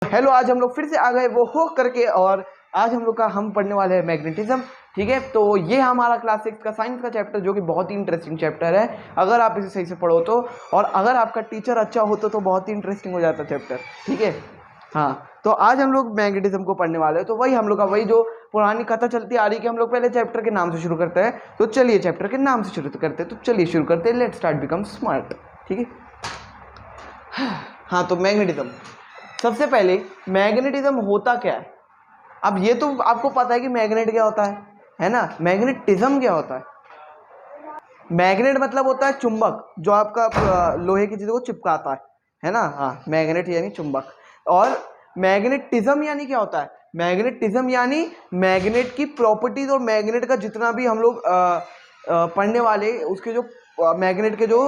Hello, आज हम लोग फिर से आ गए वो हो करके, और आज हम पढ़ने वाले हैं मैग्नेटिज्म। ठीक है, तो ये हमारा क्लास 6 का साइंस का चैप्टर, जो कि बहुत ही इंटरेस्टिंग चैप्टर है अगर आप इसे सही से पढ़ो तो, और अगर आपका टीचर अच्छा हो तो बहुत ही इंटरेस्टिंग हो जाता चैप्टर। ठीक है, हाँ, तो आज हम लोग मैग्नेटिज्म को पढ़ने वाले हैं। तो वही हम लोग का वही जो पुरानी कथा चलती आ रही है कि हम लोग पहले चैप्टर के नाम से शुरू करते हैं। तो चलिए चैप्टर के नाम से शुरू करते हैं। तो चलिए शुरू करते हैं। Let's start become smart. ठीक है, हाँ, तो मैग्नेटिज्म, सबसे पहले मैग्नेटिज्म होता क्या है। अब ये तो आपको पता है कि मैग्नेट क्या होता है ना। मैग्नेटिज्म क्या होता है? मैग्नेट मतलब होता है चुंबक, जो आपका लोहे की चीजों को चिपकाता है ना। हाँ, मैग्नेट यानी चुंबक। और मैग्नेटिज्म यानी क्या होता है? मैग्नेटिज्म यानी मैग्नेट की प्रॉपर्टीज और मैग्नेट का जितना भी हम लोग पढ़ने वाले उसके जो मैग्नेट के जो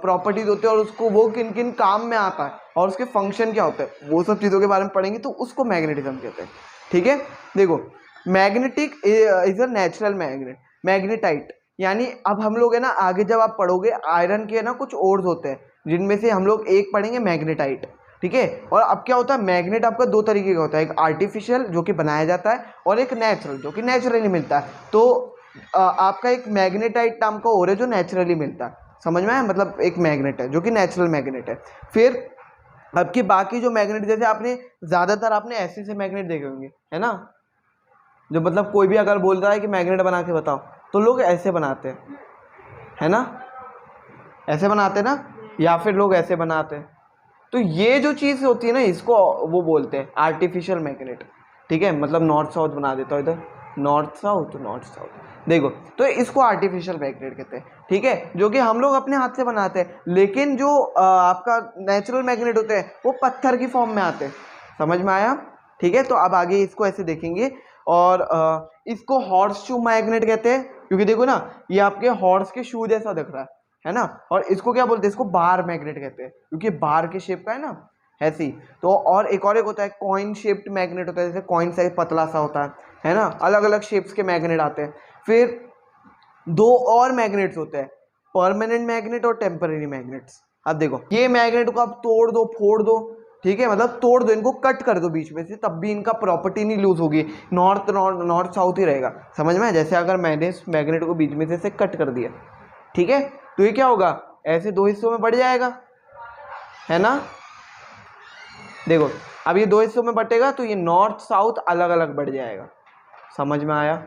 प्रॉपर्टीज होते हैं और उसको वो किन किन काम में आता है और उसके फंक्शन क्या होते हैं, वो सब चीज़ों के बारे में पढ़ेंगे, तो उसको मैग्नेटिज्म कहते हैं। ठीक है, देखो, magnetic is a natural magnet, magnetite, यानी अब हम लोग है ना, आगे जब आप पढ़ोगे आयरन के ना कुछ ओर्स होते हैं, जिनमें से हम लोग एक पढ़ेंगे मैग्नेटाइट। ठीक है, और अब क्या होता है, मैग्नेट आपका दो तरीके का होता है, एक आर्टिफिशियल जो कि बनाया जाता है, और एक नेचुरल जो कि नेचुरली मिलता है। तो आपका एक मैग्नेटाइट नाम का और है जो नेचुरली मिलता है, समझ में आया? मतलब एक मैग्नेट है जो कि नेचुरल मैग्नेट है। फिर अब की बाकी जो मैग्नेट, जैसे आपने ज़्यादातर आपने ऐसे से मैग्नेट देखे होंगे, है ना, जो मतलब कोई भी अगर बोल रहा है कि मैग्नेट बना के बताओ तो लोग ऐसे बनाते हैं, है ना, ऐसे बनाते हैं ना, या फिर लोग ऐसे बनाते हैं। तो ये जो चीज़ होती है ना, इसको वो बोलते हैं आर्टिफिशियल मैग्नेट। ठीक है, मतलब नॉर्थ साउथ बना देता हूँ इधर, नॉर्थ साउथ नॉर्थ साउथ, देखो, तो इसको आर्टिफिशियल मैग्नेट कहते हैं। ठीक है, जो कि हम लोग अपने हाथ से बनाते हैं, लेकिन जो आपका नेचुरल मैग्नेट होते हैं वो पत्थर की फॉर्म में आते हैं। समझ में आया? ठीक है, तो अब आगे इसको ऐसे देखेंगे। और इसको हॉर्स शू मैग्नेट कहते हैं, क्योंकि देखो ना, ये आपके हॉर्स के शू जैसा दिख रहा है ना। और इसको क्या बोलते हैं? इसको बार मैग्नेट कहते हैं, क्योंकि बार के शेप का है ना, ऐसी। तो और एक होता है कॉइन शेप्ड मैग्नेट होता है, जैसे कॉइन साइज पतला सा होता है ना। अलग अलग शेप्स के मैग्नेट आते हैं। फिर दो और मैग्नेट्स होते हैं, परमानेंट मैग्नेट और टेम्पररी मैग्नेट्स। अब देखो, ये मैग्नेट को आप तोड़ दो, फोड़ दो, ठीक है, मतलब तोड़ दो, इनको कट कर दो बीच में से, तब भी इनका प्रॉपर्टी नहीं लूज होगी, नॉर्थ साउथ ही रहेगा। समझ में? जैसे अगर मैंने इस मैग्नेट को बीच में से कट कर दिया, ठीक है, तो ये क्या होगा, ऐसे दो हिस्सों में बढ़ जाएगा, है ना। देखो, अब ये दो हिस्सों में बटेगा तो ये नॉर्थ साउथ अलग अलग बढ़ जाएगा। समझ में आया?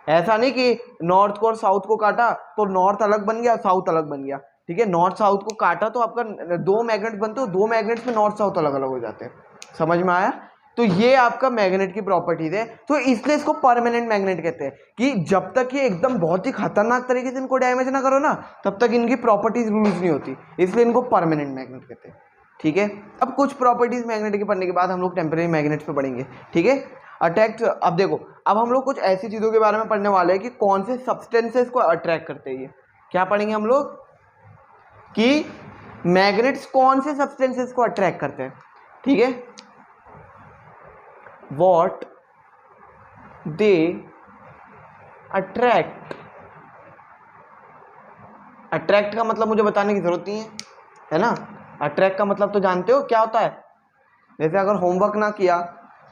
ऐसा नहीं कि नॉर्थ को और साउथ को काटा तो नॉर्थ अलग बन गया, साउथ अलग बन गया। ठीक है, नॉर्थ साउथ को काटा तो आपका दो मैग्नेट बनते हो, दो मैग्नेट्स में नॉर्थ साउथ अलग अलग हो जाते हैं। समझ में आया? तो ये आपका मैग्नेट की प्रॉपर्टीज है। तो इसलिए इसको परमानेंट मैग्नेट कहते हैं, कि जब तक ये एकदम बहुत ही खतरनाक तरीके से इनको डैमेज ना करो ना, तब तक इनकी प्रॉपर्टीज लूज नहीं होती, इसलिए इनको परमानेंट मैग्नेट कहते हैं। ठीक है, अब कुछ प्रॉपर्टीज मैग्नेट के पढ़ने के बाद हम लोग टेम्पररी मैग्नेट्स पे पढ़ेंगे। ठीक है, अट्रैक्ट, अब देखो, अब हम लोग कुछ ऐसी चीज़ों के बारे में पढ़ने वाले हैं कि कौन से सब्सटेंसेस को अट्रैक्ट करते हैं। ये क्या पढ़ेंगे हम लोग कि मैग्नेट्स कौन से सब्सटेंसेस को अट्रैक्ट करते हैं। ठीक है, व्हाट दे अट्रैक्ट। अट्रैक्ट का मतलब मुझे बताने की जरूरत नहीं है ना। अट्रैक्ट का मतलब तो जानते हो क्या होता है। जैसे अगर होमवर्क ना किया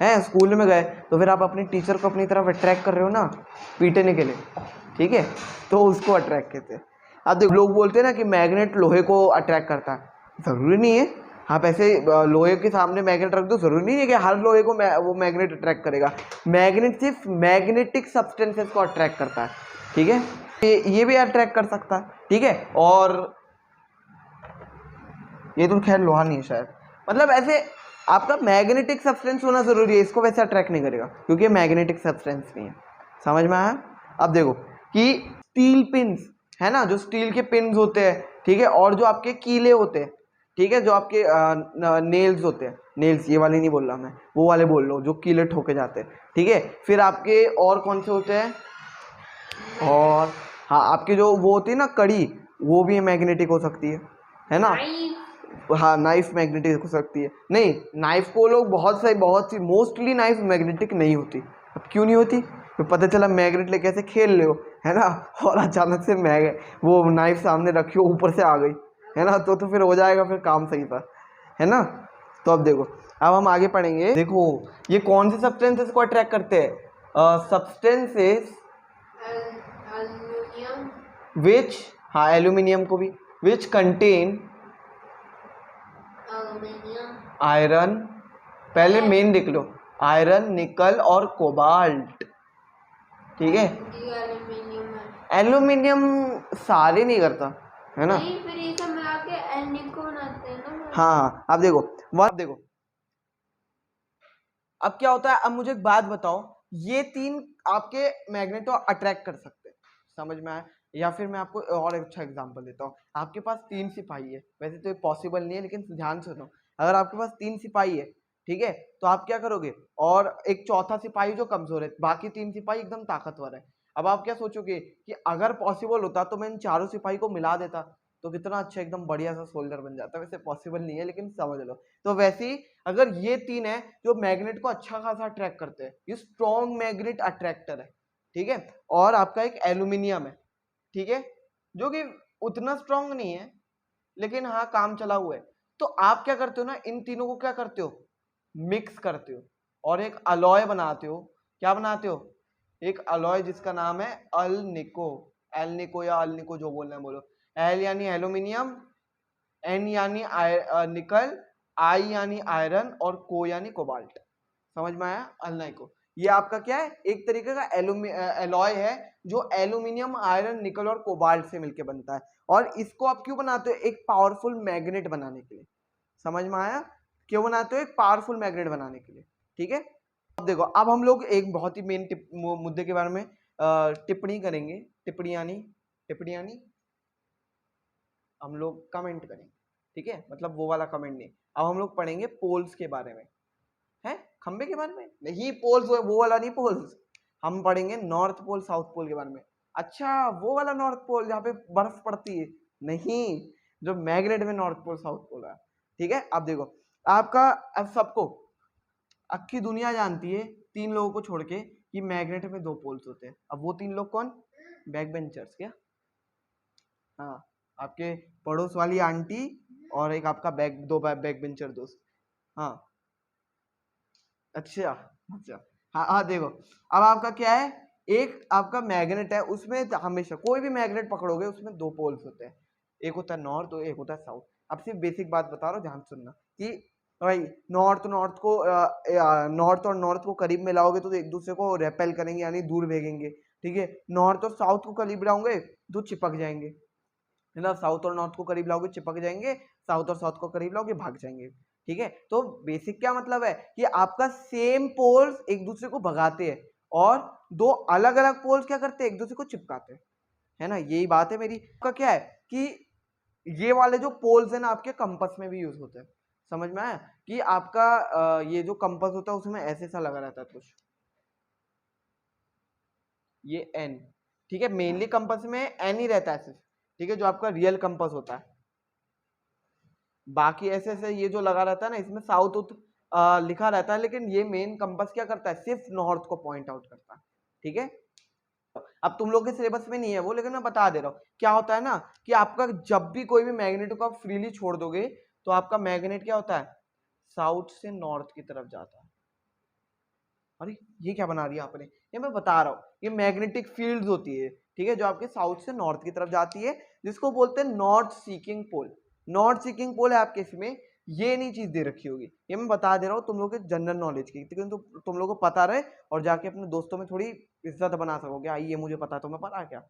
है, स्कूल में गए, तो फिर आप अपने टीचर को अपनी तरफ अट्रैक्ट कर रहे हो ना, पीटने के लिए। ठीक है, तो उसको अट्रैक्ट कहते हैं। अब देखो, लोग बोलते हैं ना कि मैग्नेट लोहे को अट्रैक्ट करता है, ज़रूरी नहीं है। आप ऐसे लोहे के सामने मैग्नेट रख दो, ज़रूरी नहीं है कि हर लोहे को वो मैग्नेट अट्रैक्ट करेगा। मैग्नेट सिर्फ मैग्नेटिक सब्सटेंसेस को अट्रैक्ट करता है। ठीक है, ये भी अट्रैक्ट कर सकता है। ठीक है, और ये तो खैर लोहा नहीं है शायद, मतलब ऐसे आपका मैग्नेटिक सब्सटेंस होना जरूरी है, इसको वैसे अट्रैक्ट नहीं करेगा क्योंकि ये मैग्नेटिक सब्सटेंस नहीं है। समझ में आया? अब देखो कि स्टील पिन्स है ना, जो स्टील के पिन्स होते हैं, ठीक है, और जो आपके कीले होते हैं, ठीक है, जो आपके नेल्स होते हैं, नेल्स ये वाले नहीं बोल रहा मैं, वो वाले बोल लो जो कीले ठोके जाते हैं। ठीक है, फिर आपके और कौन से होते हैं, और हाँ, आपके जो वो होती है ना कड़ी, वो भी मैग्नेटिक हो सकती है ना। हाँ, नाइफ मैग्नेटिक हो सकती है। नहीं, नाइफ को लोग बहुत सी मोस्टली नाइफ मैग्नेटिक नहीं होती। अब क्यों नहीं होती? तो पता चला मैग्नेट लेके ऐसे खेल ले हो, है ना, और अचानक से वो नाइफ सामने रखी हो, ऊपर से आ गई, है ना, तो फिर हो जाएगा, फिर काम सही था, है ना। तो अब देखो, अब हम आगे पढ़ेंगे। देखो ये कौन से सब्सटेंसेस को अट्रैक्ट करते हैं? सब्सटेंसेस विच, हाँ एल्यूमिनियम को भी, विच कंटेन आयरन, पहले मेन लिख लो, आयरन, निकल और कोबाल्ट। ठीक है, एल्यूमिनियम सारे नहीं करता है ना, नहीं, फिर ये सब मिला के एल्निको बनाते हैं ना। हाँ अब देखो, अब देखो अब क्या होता है। अब मुझे एक बात बताओ, ये तीन आपके मैग्नेट को अट्रैक्ट कर सकते हैं, समझ में आया? या फिर मैं आपको और एक अच्छा एग्जांपल देता हूँ। आपके पास 3 सिपाही है, वैसे तो ये पॉसिबल नहीं है लेकिन ध्यान से सुनो। अगर आपके पास 3 सिपाही है, ठीक है, तो आप क्या करोगे? और एक चौथा सिपाही जो कमजोर है, बाकी 3 सिपाही एकदम ताकतवर है। अब आप क्या सोचोगे कि अगर पॉसिबल होता तो मैं इन चारों सिपाही को मिला देता तो कितना अच्छा एकदम बढ़िया सा सोल्जर बन जाता। वैसे पॉसिबल नहीं है लेकिन समझ लो। तो वैसे ही अगर ये 3 है जो मैग्नेट को अच्छा खासा अट्रैक्ट करते हैं, ये स्ट्रॉन्ग मैग्नेट अट्रैक्टर है, ठीक है। और आपका एक एल्यूमिनियम है, ठीक है, जो कि उतना स्ट्रॉन्ग नहीं है लेकिन हाँ काम चला हुआ है। तो आप क्या करते हो ना, इन तीनों को क्या करते हो? मिक्स करते हो और एक अलॉय बनाते हो। क्या बनाते हो? एक अलॉय जिसका नाम है अल्निको। एल्निको या अल्निको जो बोलना है बोलो। एल यानी एल्यूमिनियम, एन यानी निकल, आई यानी आयरन और को यानी कोबाल्ट। समझ में आया? अल्नाइको ये आपका क्या है? एक तरीके का एलॉय है जो एल्यूमिनियम, आयरन, निकल और कोबाल्ट से मिलकर बनता है। और इसको आप क्यों बनाते हो? एक पावरफुल मैग्नेट बनाने के लिए। समझ में आया? क्यों बनाते हो? एक पावरफुल मैग्नेट बनाने के लिए, ठीक है। अब देखो, अब हम लोग एक बहुत ही मेन मुद्दे के बारे में टिप्पणी करेंगे। टिप्पणी हम लोग कमेंट करेंगे, ठीक है, मतलब वो वाला कमेंट नहीं। अब हम लोग पढ़ेंगे पोल्स के बारे में। है खंबे के बारे में नहीं, पोल्स वो वाला नहीं, पोल्स हम पढ़ेंगे नॉर्थ पोल साउथ पोल के बारे में। अच्छा, वो वाला नॉर्थ पोल जहाँ पे बर्फ पड़ती है? नहीं, जो मैग्नेट में नॉर्थ पोल साउथ पोल है, ठीक है। अब देखो आपका, अब सबको अक्की दुनिया जानती है 3 लोगों को छोड़ के कि मैग्नेट में 2 पोल्स होते हैं। अब वो 3 लोग कौन? Back benchers. क्या? हाँ, आपके पड़ोस वाली आंटी और एक आपका दो बैक बेंचर दोस्त। हाँ अच्छा अच्छा, हाँ हाँ देखो, अब आपका क्या है? एक आपका मैग्नेट है, उसमें हमेशा कोई भी मैग्नेट पकड़ोगे उसमें 2 पोल्स होते हैं, एक होता है नॉर्थ और एक होता है साउथ। अब सिर्फ बेसिक बात बता रहा हूँ, ध्यान सुनना कि भाई नॉर्थ और नॉर्थ को करीब में लाओगे तो एक दूसरे को रेपेल करेंगे यानी दूर भेगेंगे, ठीक है। नॉर्थ और साउथ को करीब लाओगे तो चिपक जाएंगे, है ना। साउथ और नॉर्थ को करीब लाओगे चिपक जाएंगे, साउथ और साउथ को करीब लाओगे भाग जाएंगे, ठीक है। तो बेसिक क्या मतलब है कि आपका सेम पोल्स एक दूसरे को भगाते हैं और 2 अलग अलग पोल्स क्या करते हैं? एक दूसरे को चिपकाते हैं, है ना। यही बात है मेरी। आपका क्या है कि ये वाले जो पोल्स है ना आपके कंपास में भी यूज होते हैं। समझ में आया? कि आपका ये जो कंपास होता है उसमें ऐसे सा लगा रहता है कुछ, ये एन, ठीक है। मेनली कंपास में एन ही रहता है सिर्फ, ठीक है, जो आपका रियल कंपास होता है। बाकी ऐसे ऐसे ये जो लगा रहता है ना, इसमें साउथ लिखा रहता है, लेकिन ये मेन कंपास क्या करता है? सिर्फ नॉर्थ को पॉइंट आउट करता है, ठीक है। अब तुम लोग के सिलेबस में नहीं है वो, लेकिन मैं बता दे रहा हूँ क्या होता है ना कि आपका जब भी कोई भी मैग्नेट को आप फ्रीली छोड़ दोगे तो आपका मैग्नेट क्या होता है? साउथ से नॉर्थ की तरफ जाता है। अरे ये क्या बना दिया आपने? ये मैं बता रहा हूँ, ये मैग्नेटिक फील्ड्स होती है, ठीक है, जो आपके साउथ से नॉर्थ की तरफ जाती है, जिसको बोलते हैं नॉर्थ सीकिंग पोल। नॉर्थ सीकिंग पोल है आपके इसमें, ये नहीं चीज दे रखी होगी, ये मैं बता दे रहा हूँ तुम लोग के जनरल नॉलेज की, लेकिन तुम लोग को पता रहे और जाके अपने दोस्तों में थोड़ी इज्जत बना सकोगे। आई ये मुझे पता है, तुम्हें पता है क्या?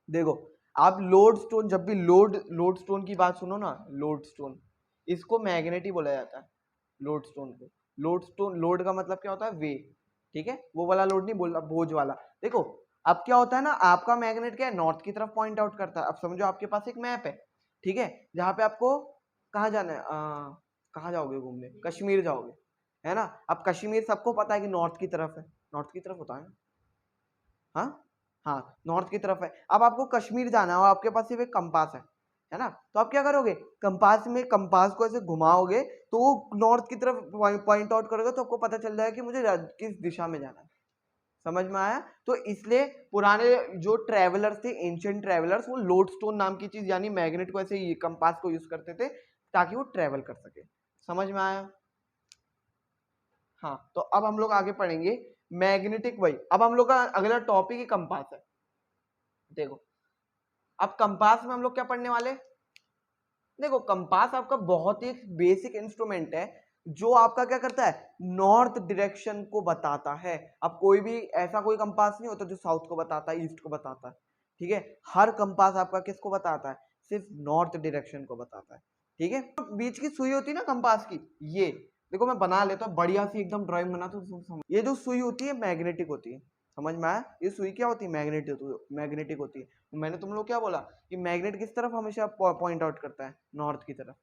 देखो, आप लोड स्टोन, जब भी लोड स्टोन की बात सुनो ना, लोड स्टोन, इसको मैग्नेट ही बोला जाता है। लोड स्टोन को, लोड स्टोन, लोड का मतलब क्या होता है? वे, ठीक है, वो वाला लोड नहीं बोल रहा, बोझ वाला। देखो अब क्या होता है ना, आपका मैग्नेट क्या है? नॉर्थ की तरफ पॉइंट आउट करता है। अब समझो आपके पास एक मैप है, ठीक है, जहाँ पे आपको कहाँ जाना है? कहाँ जाओगे घूमने? कश्मीर जाओगे, है ना। अब कश्मीर सबको पता है कि नॉर्थ की तरफ है, नॉर्थ की तरफ होता है ना, हाँ हाँ नॉर्थ की तरफ है। अब आपको कश्मीर जाना है और आपके पास सिर्फ एक कंपास है ना, तो आप क्या करोगे? कंपास को ऐसे घुमाओगे तो वो नॉर्थ की तरफ पॉइंट आउट करोगे, तो आपको पता चल जाएगा कि मुझे किस दिशा में जाना है। समझ में आया? तो इसलिए पुराने जो ट्रेवलर्स थे, एंशिएंट ट्रेवलर्स, वो लोडस्टोन नाम की चीज यानी मैग्नेट को ऐसे कंपास को यूज करते थे ताकि वो ट्रेवल कर सके। समझ में आया? हाँ, तो अब हम लोग आगे पढ़ेंगे मैग्नेटिक वेव। अब हम लोग का अगला टॉपिक ही कंपास है। देखो अब कंपास में हम लोग क्या पढ़ने वाले, देखो कंपास आपका बहुत ही बेसिक इंस्ट्रूमेंट है जो आपका क्या करता है, नॉर्थ डायरेक्शन को बताता है। अब कोई भी ऐसा कोई कंपास नहीं होता जो साउथ को बताता है, ईस्ट को बताता है, ठीक है। हर कंपास आपका किसको बताता है, सिर्फ नॉर्थ डायरेक्शन को बताता है, ठीक है। तो बीच की सुई होती है ना कंपास की, ये देखो मैं बना लेता हूँ बढ़िया सी एकदम ड्राइंग बना, तो ये जो सुई होती है मैग्नेटिक होती है, समझ में आया। ये सुई क्या होती है, मैग्नेटिक होती है। मैंने तुम लोग क्या बोला कि मैग्नेट किस तरफ हमेशा पॉइंट आउट करता है, नॉर्थ की तरफ,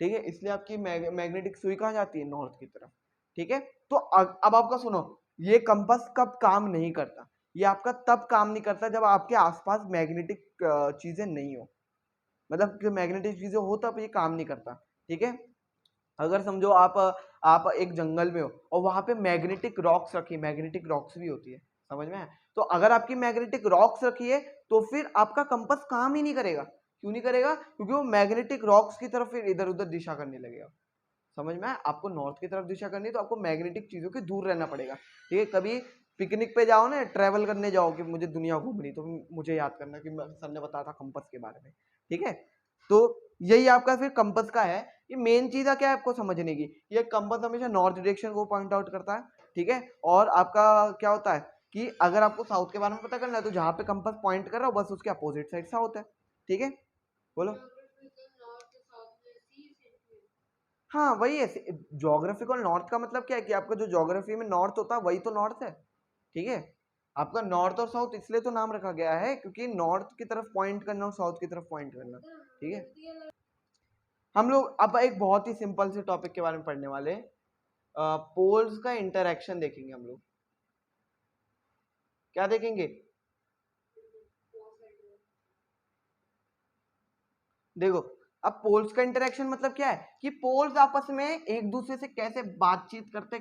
ठीक है। इसलिए आपकी मैग्नेटिक सुई कहाँ जाती है, नॉर्थ की तरफ, ठीक है। तो अब आपका सुनो, ये कंपास कब काम नहीं करता, ये आपका तब काम नहीं करता जब आपके आसपास मैग्नेटिक चीजें नहीं हो, मतलब कि मैग्नेटिक चीजें हो तब ये काम नहीं करता, ठीक है। अगर समझो आप एक जंगल में हो और वहां पे मैग्नेटिक रॉक्स रखी, मैग्नेटिक रॉक्स भी होती है, समझ में है। तो अगर आपकी मैग्नेटिक रॉक्स रखी है तो फिर आपका कंपास काम ही नहीं करेगा। क्यों नहीं करेगा, क्योंकि वो मैग्नेटिक रॉक्स की तरफ फिर इधर उधर दिशा करने लगेगा, समझ में है। आपको नॉर्थ की तरफ दिशा करनी है तो आपको मैग्नेटिक चीजों के दूर रहना पड़ेगा, ठीक है। कभी पिकनिक पे जाओ ना, ट्रेवल करने जाओ कि मुझे दुनिया घूमनी, तो मुझे याद करना कि सर ने बताया था कंपास के बारे में, ठीक है। तो यही आपका फिर कंपास का है। ये मेन चीज है क्या है आपको समझने की, ये कंपास हमेशा नॉर्थ डायरेक्शन को पॉइंट आउट करता है, ठीक है। और आपका क्या होता है कि अगर आपको साउथ के बारे में पता करना है तो जहां पे कंपास पॉइंट कर रहा हो बस उसके अपोजिट साइड साउथ है, ठीक है। बोलो। हाँ वही है, ज्योग्राफिकल नॉर्थ का मतलब क्या है कि आपका जो ज्योग्राफी में नॉर्थ होता है वही तो नॉर्थ है, ठीक है। आपका नॉर्थ और साउथ इसलिए तो नाम रखा गया है क्योंकि नॉर्थ की तरफ पॉइंट करना और साउथ की तरफ पॉइंट करना, ठीक है। हम लोग अब एक बहुत ही सिंपल से टॉपिक के बारे में पढ़ने वाले, पोल्स का इंटरेक्शन देखेंगे हम लोग। क्या देखेंगे, देखो अब पोल्स का इंटरेक्शन मतलब क्या है कि पोल्स आपस में एक दूसरे से कैसे बातचीत करते,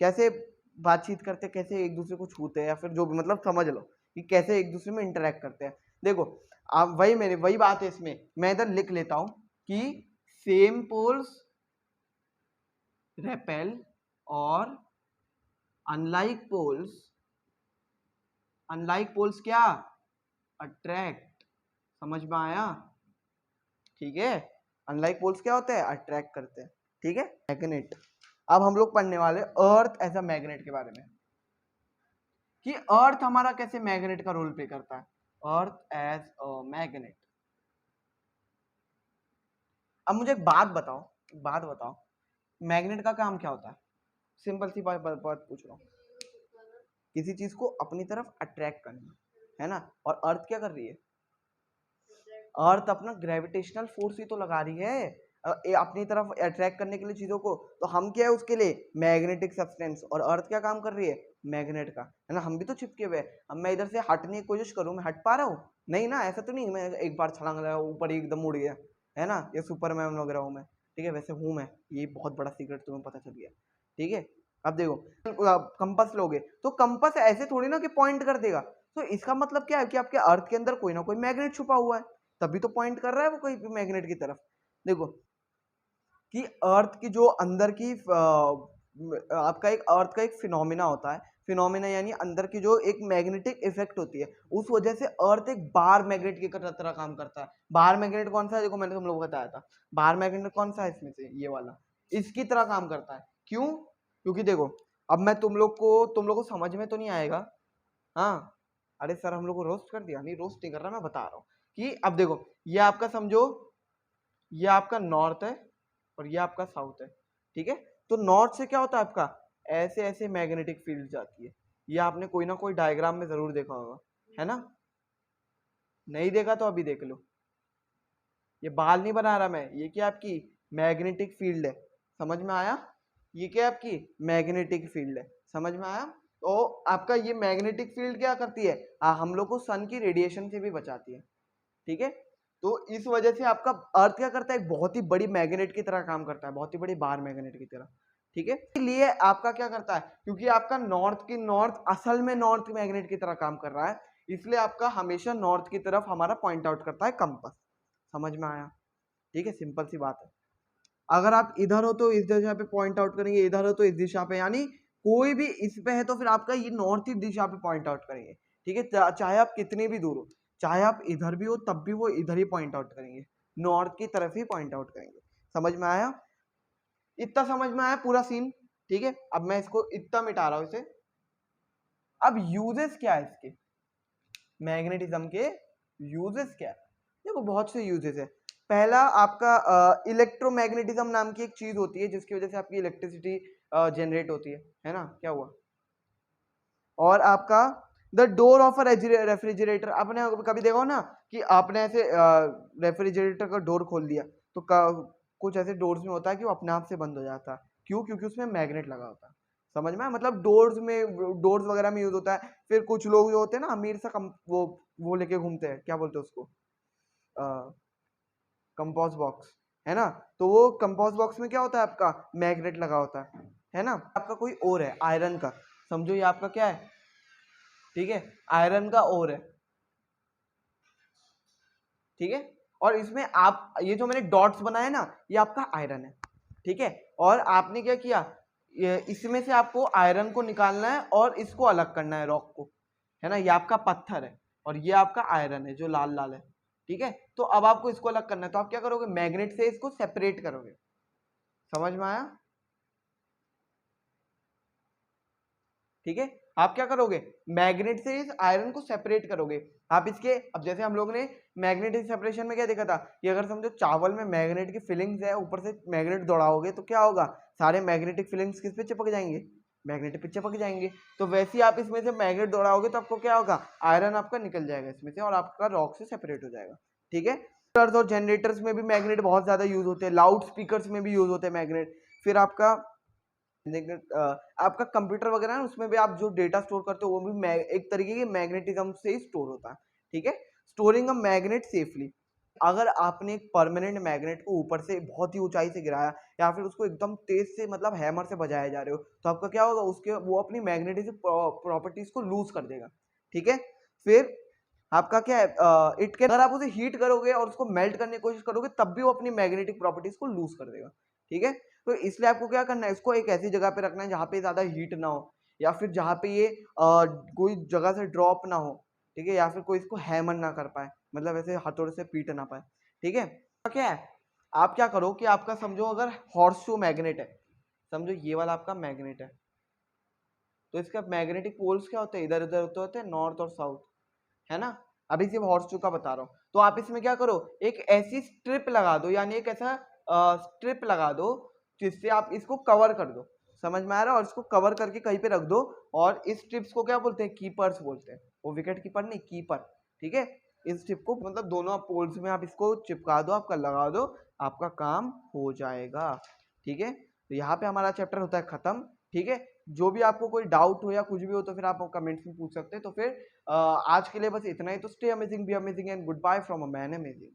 कैसे बातचीत करते, कैसे एक दूसरे को छूते हैं, या फिर जो भी मतलब समझ लो कि कैसे एक दूसरे में इंटरेक्ट करते हैं। देखो अब वही बात है, इसमें मैं इधर लिख लेता हूं कि सेम पोल्स रेपेल और अनलाइक पोल्स क्या, अट्रैक्ट, समझ में आया, ठीक है। अनलाइक पोल्स क्या होते हैं, अट्रैक्ट करते हैं, ठीक है। मैग्नेट, अब हम लोग पढ़ने वाले अर्थ एज अ मैग्नेट के बारे में कि अर्थ हमारा कैसे मैग्नेट का रोल प्ले करता है, अर्थ एज अ मैग्नेट। अब मुझे एक बात बताओ, मैग्नेट का काम क्या होता है, सिंपल सी बात पूछ रहा हूँ, किसी चीज को अपनी तरफ अट्रैक्ट करना, है ना। और अर्थ क्या कर रही है, अर्थ अपना ग्रेविटेशनल फोर्स ही तो लगा रही है अपनी तरफ अट्रैक्ट करने के लिए चीजों को। तो हम क्या है उसके लिए मैग्नेटिक सब्सटेंस, और अर्थ क्या काम कर रही है, मैग्नेट का, है ना। हम भी तो चिपके हुए हैं। अब मैं इधर से हटने की कोशिश करूं, मैं हट पा रहा हूँ, नहीं ना, ऐसा तो नहीं मैं एक बार छलांग लगा ऊपर ही एकदम उड़ गया, है ना, ये सुपरमैन वगैरह हूँ मैं, ठीक है। वैसे हूँ मैं, ये बहुत बड़ा सीक्रेट तुम्हें पता चल गया, ठीक है। अब देखो कंपास लोगे तो कंपास ऐसे थोड़ी ना कि पॉइंट कर देगा, तो इसका मतलब क्या है कि आपके अर्थ के अंदर कोई ना कोई मैग्नेट छुपा हुआ है, तभी तो पॉइंट कर रहा है वो कोई मैग्नेट की तरफ। देखो कि अर्थ की जो अंदर की आपका एक अर्थ का एक फिनोमिना होता है, फिनोमिना यानी अंदर की जो एक मैग्नेटिक इफेक्ट होती है, उस वजह से अर्थ एक बार मैग्नेट की तरह काम करता है। बार मैग्नेट कौन सा है, देखो मैंने तुम लोगों को बताया था, बार मैग्नेट कौन सा है इसमें से, ये वाला, इसकी तरह काम करता है। क्यों, क्योंकि देखो अब मैं तुम लोग को समझ में तो नहीं आएगा, हाँ। अरे सर हम लोग को रोस्ट कर दिया, नहीं रोस्ट नहीं कर रहा, मैं बता रहा हूँ कि अब देखो ये आपका समझो, ये आपका नॉर्थ है और ये आपका साउथ है, ठीक है। तो नॉर्थ से क्या होता है आपका, ऐसे ऐसे मैग्नेटिक फील्ड जाती है। ये आपने कोई ना कोई डायग्राम में जरूर देखा होगा, है ना। नहीं देखा तो अभी देख लो, ये बाल नहीं बना रहा मैं, ये क्या आपकी मैग्नेटिक फील्ड है, समझ में आया। ये क्या आपकी मैग्नेटिक फील्ड है, समझ में आया। तो आपका ये मैग्नेटिक फील्ड क्या करती है, हम लोग को सन की रेडिएशन से भी बचाती है, ठीक है। तो इस वजह से आपका अर्थ क्या करता है, एक बहुत ही बड़ी मैग्नेट की तरह काम करता है, बहुत ही बड़ी बार मैग्नेट की तरह, ठीक है। इसलिए आपका क्या करता है, क्योंकि आपका नॉर्थ असल में नॉर्थ मैग्नेट की तरह काम कर रहा है, इसलिए आपका हमेशा नॉर्थ की तरफ हमारा पॉइंट आउट करता है कंपास, समझ में आया, ठीक है। सिंपल सी बात है। अगर आप इधर हो तो इस दिशा पे पॉइंट आउट करेंगे, इधर हो तो इस दिशा पे, यानी कोई भी इस पे है तो फिर आपका ये नॉर्थ ईस्ट दिशा पे पॉइंट आउट करेंगे। ठीक है, चाहे आप कितने भी दूर हो, चाहे आप इधर भी हो तब भी वो इधर ही पॉइंट आउट करेंगे, नॉर्थ की तरफ ही पॉइंट आउट करेंगे। समझ में आया? इतना समझ में आया पूरा सीन? ठीक है, अब मैं इसको इतना मिटा रहा हूं इसे। अब यूजेस क्या है इसके, मैग्नेटिज्म के यूजेस क्या है? देखो बहुत से यूजेस है। पहला आपका इलेक्ट्रोमैग्नेटिज्म नाम की एक चीज होती है जिसकी वजह से आपकी इलेक्ट्रिसिटी जनरेट होती है ना? क्या हुआ? और आपका the door of a refrigerator, आपने कभी देखा हो ना कि आपने ऐसे रेफ्रिजरेटर का डोर खोल दिया तो कुछ ऐसे डोर्स में होता है कि वो अपने आप से बंद हो जाता है। क्यों? क्योंकि उसमें मैग्नेट लगा होता है। समझ में आया? मतलब डोर्स वगैरह में यूज होता है। फिर कुछ लोग जो होते हैं ना अमीर सा वो लेके घूमते हैं, क्या बोलते हैं उसको, कंपोस्ट बॉक्स, है ना? तो वो कंपोस्ट बॉक्स में क्या होता है, आपका मैग्नेट लगा होता है ना? आपका कोई ओर है आयरन का, समझो ये आपका क्या है, ठीक है, आयरन का ओर है, ठीक है। और इसमें आप ये जो मैंने डॉट्स बनाए ना, ये आपका आयरन है, ठीक है। और आपने क्या किया, इसमें से आपको आयरन को निकालना है और इसको अलग करना है, रॉक को, है ना? ये आपका पत्थर है और ये आपका आयरन है जो लाल लाल है, ठीक है। तो अब आपको इसको अलग करना है, तो आप क्या करोगे, मैग्नेट से इसको सेपरेट करोगे। समझ में आया? ठीक है, आप क्या करोगे, मैग्नेट से इस आयरन को सेपरेट करोगे। आप इसके, अब जैसे हम लोग ने मैग्नेटिक सेपरेशन में क्या देखा था कि अगर समझो चावल में मैग्नेट की फिलिंग्स है, ऊपर से मैग्नेट दौड़ाओगे तो क्या होगा, सारे मैग्नेटिक फिलिंग्स किस पे चिपक जाएंगे, मैग्नेट पे चिपक जाएंगे। तो वैसे ही आप इसमें से मैग्नेट दौड़ाओगे तो आपको क्या होगा, आयरन आपका निकल जाएगा इसमें से और आपका रॉक से सेपरेट हो जाएगा। ठीक है, और जनरेटर्स में भी मैग्नेट बहुत ज्यादा यूज होते हैं, लाउड स्पीकर्स में भी यूज होते हैं मैग्नेट। फिर आपका आपका कंप्यूटर वगैरह है उसमें भी आप जो डेटा स्टोर करते हो वो भी एक तरीके के मैग्नेटिज्म से ही स्टोर होता है। ठीक है, स्टोरिंग अ मैग्नेट सेफली। अगर आपने एक परमानेंट मैग्नेट को ऊपर से बहुत ही ऊंचाई से गिराया या फिर उसको एकदम तेज से मतलब हैमर से बजाया जा रहे हो तो आपका क्या होगा, उसके वो अपनी मैग्नेटिक प्रॉपर्टीज को लूज कर देगा। ठीक है, फिर आपका क्या है, इट कैन, अगर आप उसे हीट करोगे और उसको मेल्ट करने की कोशिश करोगे तब भी वो अपनी मैग्नेटिक प्रॉपर्टीज को लूज कर देगा। ठीक है, तो इसलिए आपको क्या करना है, इसको एक ऐसी जगह पे रखना है जहाँ पे ज्यादा हीट ना हो या फिर जहाँ पे ये कोई जगह से ड्रॉप ना हो। ठीक है, या फिर कोई इसको हैमर ना कर पाए, मतलब ऐसे हथौड़े से पीट ना पाए। ठीक है, तो क्या है, आप क्या करो कि आपका समझो अगर हॉर्स शू मैग्नेट है, समझो ये वाला आपका मैग्नेट है, तो इसका मैग्नेटिक पोल्स क्या होते हैं, इधर उधर होते हैं, नॉर्थ और साउथ, है ना? अभी सिर्फ हॉर्स शू का बता रहा हूँ। तो आप इसमें क्या करो, एक ऐसी स्ट्रिप लगा दो, यानी एक ऐसा स्ट्रिप लगा दो जिससे आप इसको कवर कर दो। समझ में आ रहा है? और इसको कवर करके कहीं पे रख दो। और इस स्ट्रिप्स को क्या बोलते हैं, कीपर्स बोलते हैं। वो विकेट कीपर नहीं, कीपर। ठीक है, इस स्ट्रिप को मतलब दोनों पोल्स में आप इसको चिपका दो, आपका लगा दो, आपका काम हो जाएगा। ठीक है, तो यहाँ पे हमारा चैप्टर होता है खत्म। ठीक है, जो भी आपको कोई डाउट हो या कुछ भी हो तो फिर आप कमेंट्स में पूछ सकते हैं। तो फिर आज के लिए बस इतना ही। तो stay amazing, be amazing and goodbye from a man amazing.